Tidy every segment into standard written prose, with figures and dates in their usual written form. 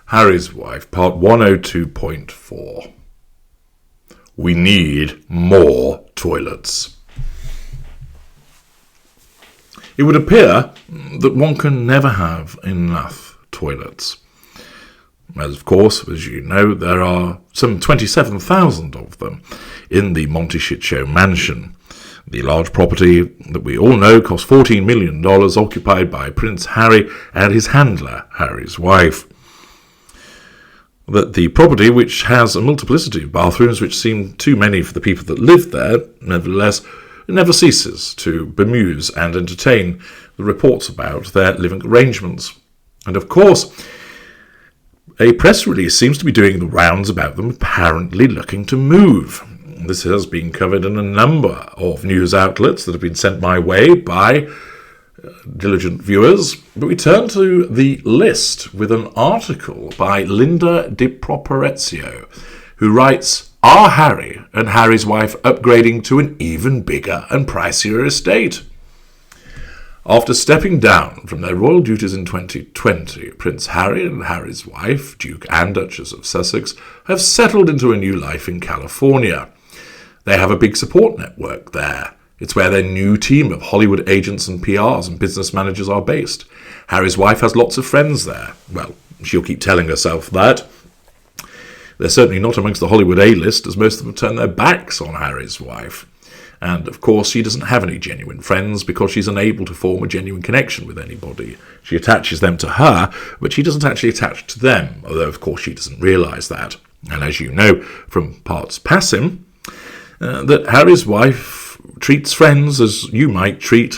Harry's Wife, part 102.4. We need more toilets. It would appear that one can never have enough toilets. As of course, as you know, there are some 27,000 of them in the Monteshitshow mansion. The large property that we all know cost $14 million, occupied by Prince Harry and his handler, Harry's wife. That the property, which has a multiplicity of bathrooms which seem too many for the people that live there, nevertheless, never ceases to bemuse and entertain the reports about their living arrangements. And of course, a press release seems to be doing the rounds about them apparently looking to move. This has been covered in a number of news outlets that have been sent my way by diligent viewers. But we turn to the list with an article by Linda Di Properizio, who writes, "Are Harry and Harry's wife upgrading to an even bigger and pricier estate?" After stepping down from their royal duties in 2020, Prince Harry and Harry's wife, Duke and Duchess of Sussex, have settled into a new life in California. They have a big support network there. It's where their new team of Hollywood agents and PRs and business managers are based. Harry's wife has lots of friends there. Well, she'll keep telling herself that. They're certainly not amongst the Hollywood A-list, as most of them turn their backs on Harry's wife. And, of course, she doesn't have any genuine friends because she's unable to form a genuine connection with anybody. She attaches them to her, but she doesn't actually attach to them, although, of course, she doesn't realise that. And as you know from parts passing, that Harry's wife treats friends as you might treat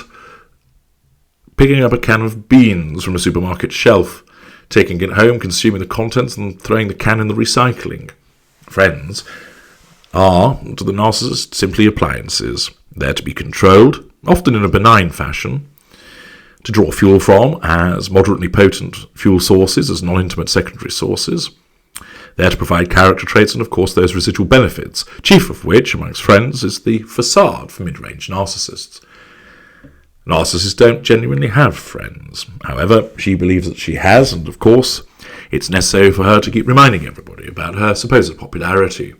picking up a can of beans from a supermarket shelf, taking it home, consuming the contents, and throwing the can in the recycling. Friends are, to the narcissist, simply appliances. They're to be controlled, often in a benign fashion, to draw fuel from as moderately potent fuel sources, as non-intimate secondary sources. They're to provide character traits and, of course, those residual benefits, chief of which, amongst friends, is the facade for mid-range narcissists. Narcissists don't genuinely have friends. However, she believes that she has, and, of course, it's necessary for her to keep reminding everybody about her supposed popularity.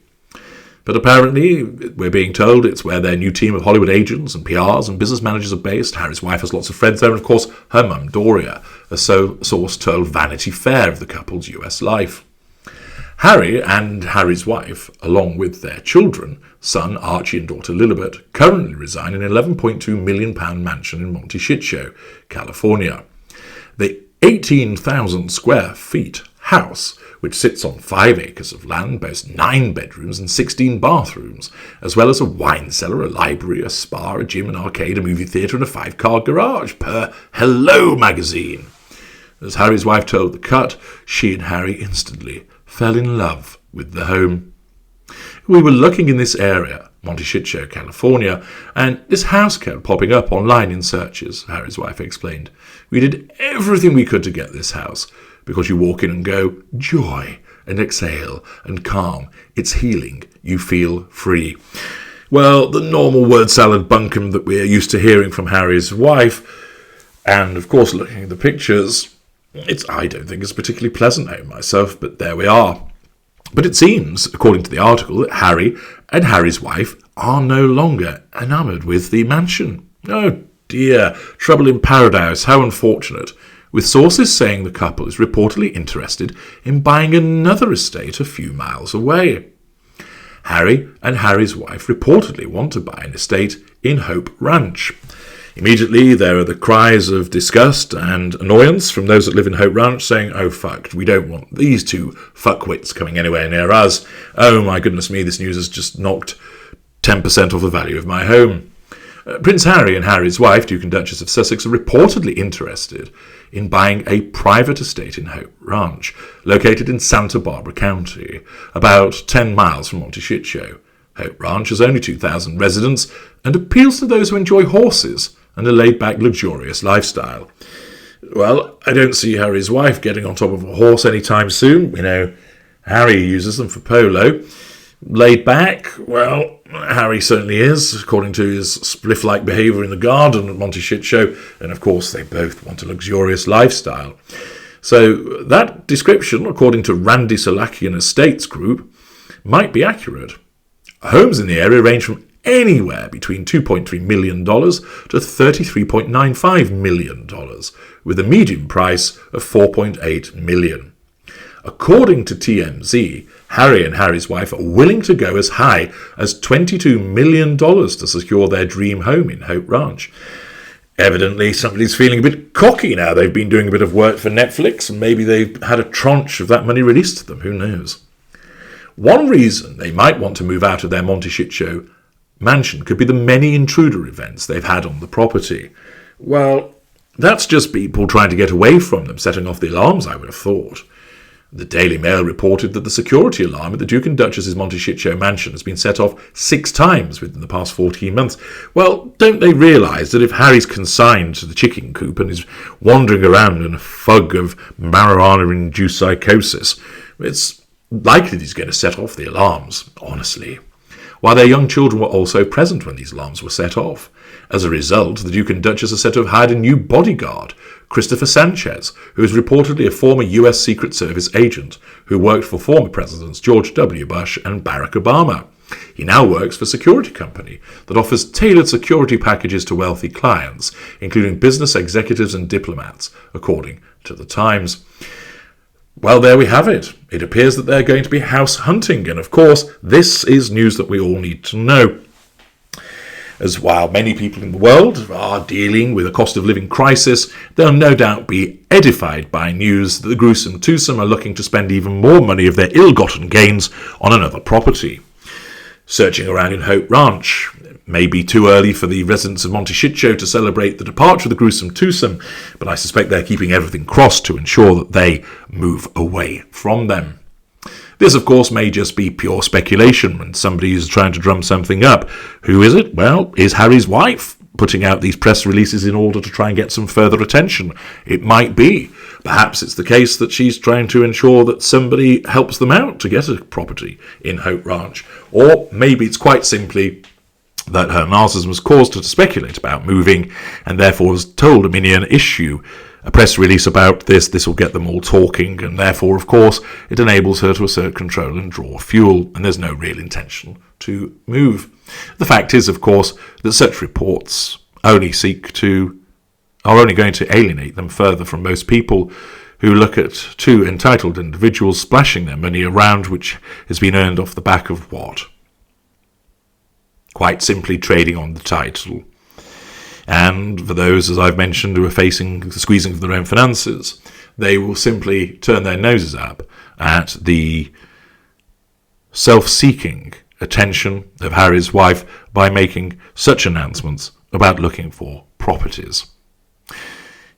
But apparently, we're being told it's where their new team of Hollywood agents and PRs and business managers are based. Harry's wife has lots of friends there, and, of course, her mum, Doria, a source told Vanity Fair of the couple's US life. Harry and Harry's wife, along with their children, son Archie and daughter Lilibet, currently reside in an £11.2 million mansion in Monteshitshow, California. The 18,000 square feet house, which sits on 5 acres of land, boasts 9 bedrooms and 16 bathrooms, as well as a wine cellar, a library, a spa, a gym, an arcade, a movie theatre, and a 5-car garage, per Hello magazine. As Harry's wife told The Cut, she and Harry instantly fell in love with the home. We were looking in this area, Monteshitshow, California, and this house kept popping up online in searches, Harry's wife explained. We did everything we could to get this house, because you walk in and go, joy, and exhale, and calm. It's healing. You feel free. Well, the normal word salad bunkum that we're used to hearing from Harry's wife, and of course looking at the pictures, I don't think it's a particularly pleasant home myself, but there we are. But it seems, according to the article, that Harry and Harry's wife are no longer enamoured with the mansion. Oh dear, trouble in paradise, how unfortunate. With sources saying the couple is reportedly interested in buying another estate a few miles away. Harry and Harry's wife reportedly want to buy an estate in Hope Ranch. Immediately, there are the cries of disgust and annoyance from those that live in Hope Ranch saying, oh fuck, we don't want these two fuckwits coming anywhere near us. Oh my goodness me, this news has just knocked 10% off the value of my home. Prince Harry and Harry's wife, Duke and Duchess of Sussex, are reportedly interested in buying a private estate in Hope Ranch, located in Santa Barbara County, about 10 miles from Monteshitshow. Hope Ranch has only 2,000 residents and appeals to those who enjoy horses and a laid-back, luxurious lifestyle. Well, I don't see Harry's wife getting on top of a horse anytime soon. You know, Harry uses them for polo. Laid back? Well, Harry certainly is, according to his spliff-like behaviour in the garden at Monteshitshow, and of course they both want a luxurious lifestyle. So that description, according to Randy Salakian Estates Group, might be accurate. Homes in the area range from anywhere between $2.3 million to $33.95 million, with a median price of $4.8 million. According to TMZ, Harry and Harry's wife are willing to go as high as $22 million to secure their dream home in Hope Ranch. Evidently, somebody's feeling a bit cocky now. They've been doing a bit of work for Netflix, and maybe they've had a tranche of that money released to them. Who knows? One reason they might want to move out of their Monty Shit Show mansion could be the many intruder events they've had on the property. Well, that's just people trying to get away from them, setting off the alarms, I would have thought. The Daily Mail reported that the security alarm at the Duke and Duchess's Monty Shit Show mansion has been set off 6 times within the past 14 months. Well, don't they realise that if Harry's consigned to the chicken coop and is wandering around in a fog of marijuana-induced psychosis, it's likely that he's going to set off the alarms, honestly. While their young children were also present when these alarms were set off. As a result, the Duke and Duchess are said to have hired a new bodyguard, Christopher Sanchez, who is reportedly a former US Secret Service agent who worked for former Presidents George W. Bush and Barack Obama. He now works for a security company that offers tailored security packages to wealthy clients, including business executives and diplomats, according to the Times. Well, there we have it. It appears that they're going to be house hunting, and of course, this is news that we all need to know. As while many people in the world are dealing with a cost of living crisis, they'll no doubt be edified by news that the gruesome twosome are looking to spend even more money of their ill-gotten gains on another property. Searching around in Hope Ranch, it may be too early for the residents of Monty Shit Show to celebrate the departure of the gruesome twosome, but I suspect they're keeping everything crossed to ensure that they move away from them. This, of course, may just be pure speculation and somebody is trying to drum something up. Who is it? Well, is Harry's wife putting out these press releases in order to try and get some further attention? It might be. Perhaps it's the case that she's trying to ensure that somebody helps them out to get a property in Hope Ranch. Or maybe it's quite simply that her narcissism has caused her to speculate about moving and therefore has told Dominion issue a press release about this. This will get them all talking, and therefore, of course, it enables her to assert control and draw fuel, and there's no real intention to move. The fact is, of course, that such reports are only going to alienate them further from most people who look at two entitled individuals splashing their money around, which has been earned off the back of what? Quite simply trading on the title. And for those, as I've mentioned, who are facing the squeezing of their own finances, they will simply turn their noses up at the self-seeking attention of Harry's wife by making such announcements about looking for properties.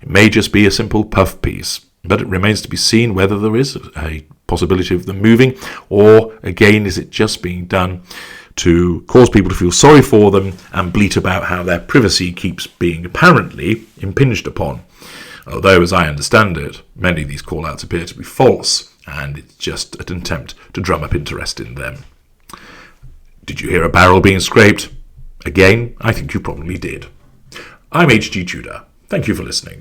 It may just be a simple puff piece, but it remains to be seen whether there is a possibility of them moving, or again, is it just being done to cause people to feel sorry for them and bleat about how their privacy keeps being apparently impinged upon. Although, as I understand it, many of these call-outs appear to be false, and it's just an attempt to drum up interest in them. Did you hear a barrel being scraped? Again, I think you probably did. I'm H.G. Tudor. Thank you for listening.